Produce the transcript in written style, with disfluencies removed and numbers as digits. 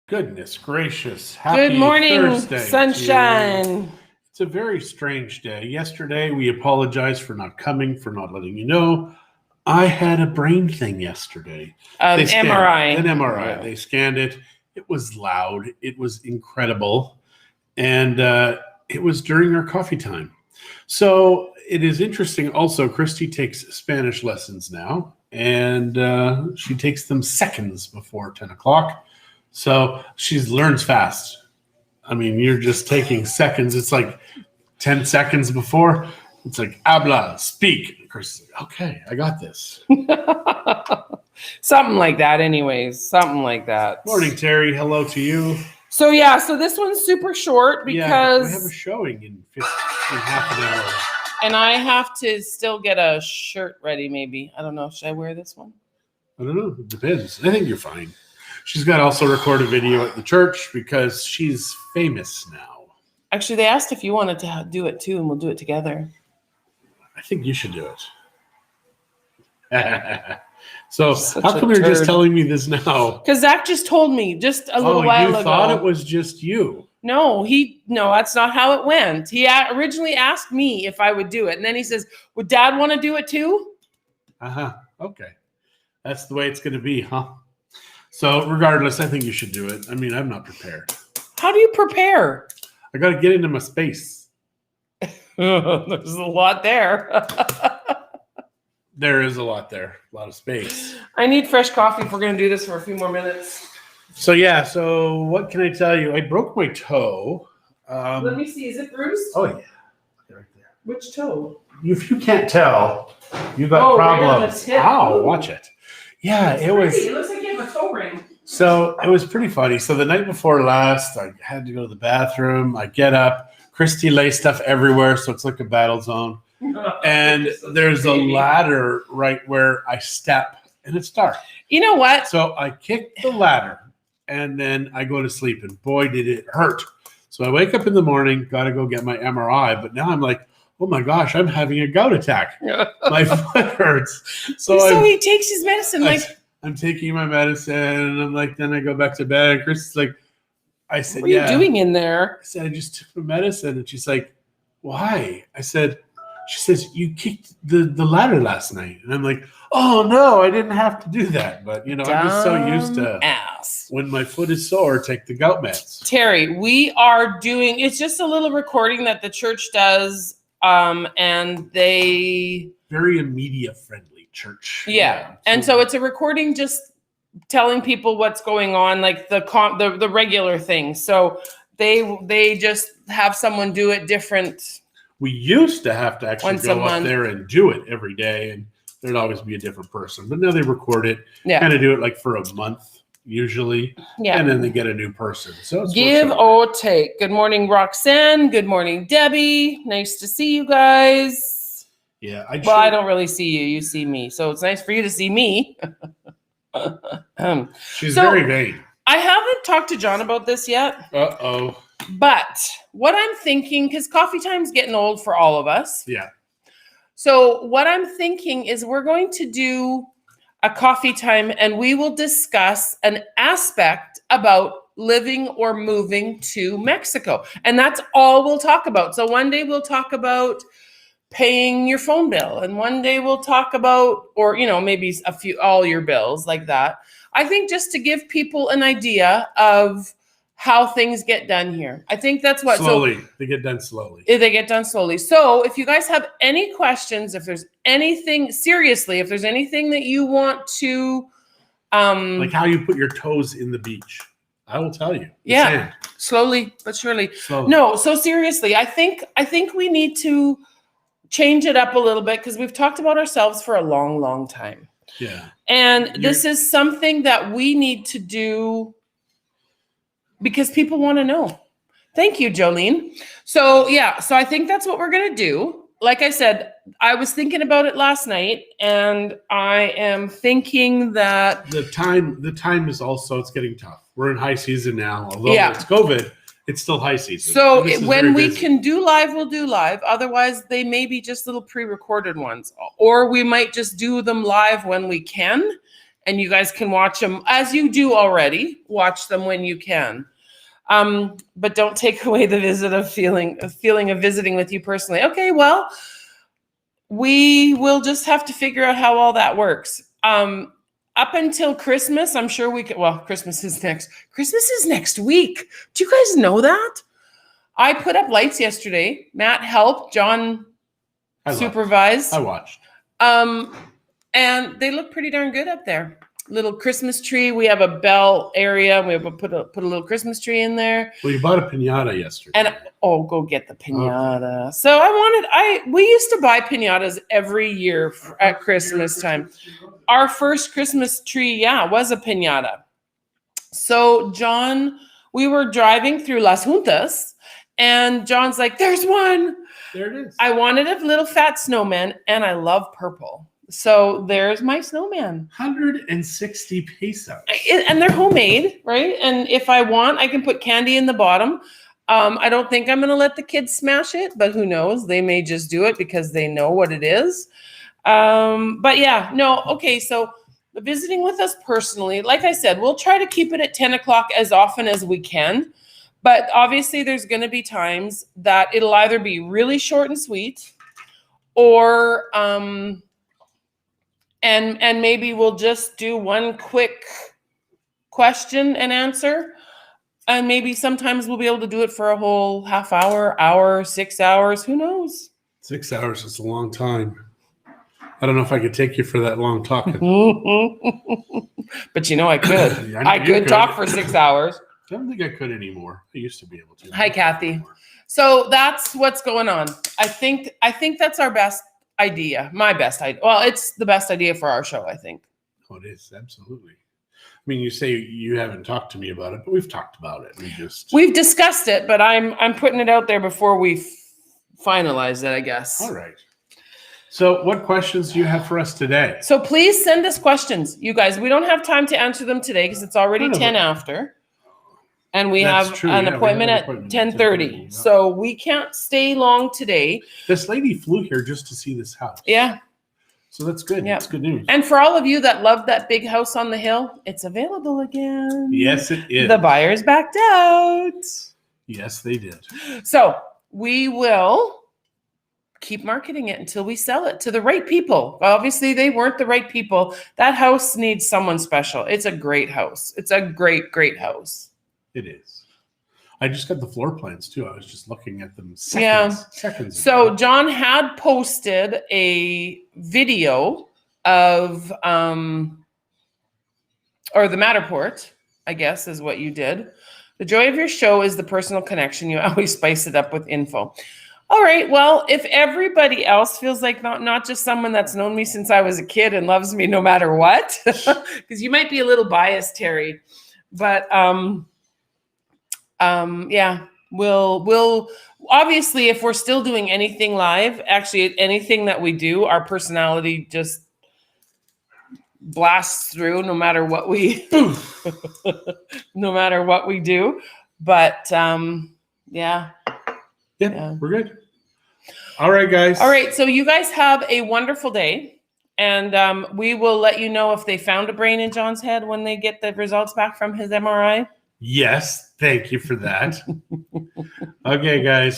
Goodness gracious. Happy Good morning, Thursday sunshine. It's a very strange day. Yesterday, we apologized for not coming, for not letting you know. I had a brain thing yesterday. An They scanned MRI. An MRI. Yeah. They scanned it. It was loud. It was incredible. And it was during our coffee time. So it is interesting. Also, Christie takes Spanish lessons now, and she takes them seconds before 10 o'clock. So she learns fast. I mean, you're just taking seconds. It's like 10 seconds before. It's like, habla, speak. Christie's like, okay, I got this. Something like that, anyways. Something like that. Morning, Terry. Hello to you. So this one's super short because we have a showing in half an hour. And I have to still get a shirt ready, maybe. I don't know. Should I wear this one? I don't know. It depends. I think you're fine. She's got to also record a video at the church because she's famous now. Actually, they asked if you wanted to do it too, and we'll do it together. I think you should do it. So how come you're turd. just telling me this now? Because Zach just told me just a little while ago. You thought it was just you. No, that's not how it went. He originally asked me if I would do it. And then he says, would Dad want to do it too? Okay. That's the way it's going to be, huh? So regardless, I think you should do it. I mean, I'm not prepared. How do you prepare? I got to get into my space. There's a lot there. There is a lot there. A lot of space. I need fresh coffee if we're going to do this for a few more minutes. So what can I tell you? I broke my toe. Let me see. Is it bruised? Oh, yeah. Right there. Which toe? If you can't tell, you got problems. Ow, watch it. Yeah, it was. It looks like you have a toe ring. So it was pretty funny. So the night before last, I had to go to the bathroom. I get up. Christie lays stuff everywhere, so it's like a battle zone. And there's a ladder right where I step, and it's dark. You know what? So I kick the ladder, and then I go to sleep, and boy, did it hurt. So I wake up in the morning, got to go get my MRI, but now I'm like, oh my gosh, I'm having a gout attack. My foot hurts. So he takes his medicine. I'm taking my medicine, and I'm like, then I go back to bed. And Chris is like, I said, what are you doing in there? I said, I just took my medicine. And she's like, why? She says, you kicked the ladder last night. And I'm like, oh, no, I didn't have to do that. But, I'm just so used to when my foot is sore, take the gout meds. Terry, we are doing, it's just a little recording that the church does. And they... Very media-friendly church. Yeah. And so it's a recording just telling people what's going on, like the regular things. So they just have someone do it different. We used to have to actually go up month. there and do it every day, and there'd always be a different person. But now they record it, yeah. Kind of do it like for a month usually, yeah. And then they get a new person. So it's give or take. Good morning, Roxanne. Good morning, Debbie. Nice to see you guys. Yeah. I don't really see you. You see me. So it's nice for you to see me. She's very vain. I haven't talked to John about this yet. Uh-oh. But what I'm thinking, because coffee time's getting old for all of us. Yeah. So what I'm thinking is we're going to do a coffee time and we will discuss an aspect about living or moving to Mexico. And that's all we'll talk about. So one day we'll talk about paying your phone bill. And one day we'll talk about, or, maybe all your bills like that. I think just to give people an idea of how things get done here. I think that's what. Slowly. They get done slowly. They get done slowly. So if you guys have any questions, if there's anything, seriously, if there's anything that you want to. Like how you put your toes in the beach. I will tell you. Yeah. Sand. Slowly but surely. Slowly. No, so seriously, I think we need to change it up a little bit because we've talked about ourselves for a long, long time. Yeah. And this is something that we need to do because people want to know. Thank you, Jolene. So I think that's what we're going to do. Like I said, I was thinking about it last night, and I am thinking that the time is also, it's getting tough. We're in high season now. Although it's COVID, it's still high season. So when we can do live, we'll do live. Otherwise, they may be just little pre-recorded ones. Or we might just do them live when we can and you guys can watch them as you do already. Watch them when you can. But don't take away the feeling of visiting with you personally. Okay, well, we will just have to figure out how all that works. Up until Christmas, I'm sure we could. Well, Christmas is next week. Do you guys know that? I put up lights yesterday. Matt helped. John supervised. I watched. And they look pretty darn good up there. Little Christmas tree. We have a bell area. We have put a little Christmas tree in there. Well, you bought a piñata yesterday. And go get the piñata. Okay. So we used to buy piñatas every year at Christmas time. Our first Christmas tree, was a piñata. So John, we were driving through Las Juntas, and John's like, "There's one." There it is. I wanted a little fat snowman, and I love purple. So there's my snowman. 160 pesos. And they're homemade, right? And if I want, I can put candy in the bottom. I don't think I'm going to let the kids smash it, but who knows? They may just do it because they know what it is. But yeah, no. Okay. So visiting with us personally, like I said, we'll try to keep it at 10 o'clock as often as we can. But obviously there's going to be times that it'll either be really short and sweet, or, and maybe we'll just do one quick question and answer. And maybe sometimes we'll be able to do it for a whole half hour, 6 hours. Who knows? 6 hours is a long time. I don't know if I could take you for that long talking. But I could. I could talk for 6 hours. I don't think I could anymore. I used to be able to. Hi, Kathy. So that's what's going on. I think that's our best idea. My best idea. Well, it's the best idea for our show, I think. Oh, it is. Absolutely. I mean, you say you haven't talked to me about it, but we've talked about it. We've discussed it, but I'm putting it out there before we finalize it, I guess. All right. So what questions do you have for us today? So please send us questions. You guys, we don't have time to answer them today because it's already 10 after. And we have an appointment at 10:30. Yeah. So we can't stay long today. This lady flew here just to see this house. Yeah. So that's good. Yeah. That's good news. And for all of you that love that big house on the hill, it's available again. Yes, it is. The buyers backed out. Yes, they did. So we will keep marketing it until we sell it to the right people. Obviously, they weren't the right people. That house needs someone special. It's a great house. It's a great, great house. It is. I just got the floor plans too. I was just looking at them seconds so ago. John had posted a video of, or the Matterport, I guess is what you did. The joy of your show is the personal connection. You always spice it up with info. All right. Well, if everybody else feels like not just someone that's known me since I was a kid and loves me no matter what, because you might be a little biased, Terry, but, yeah, we'll obviously, if we're still doing anything live, actually anything that we do, our personality just blasts through no matter what we do. But yeah, we're good. All right, guys. All right, so you guys have a wonderful day, and we will let you know if they found a brain in John's head when they get the results back from his MRI. Yes, thank you for that. Okay, guys.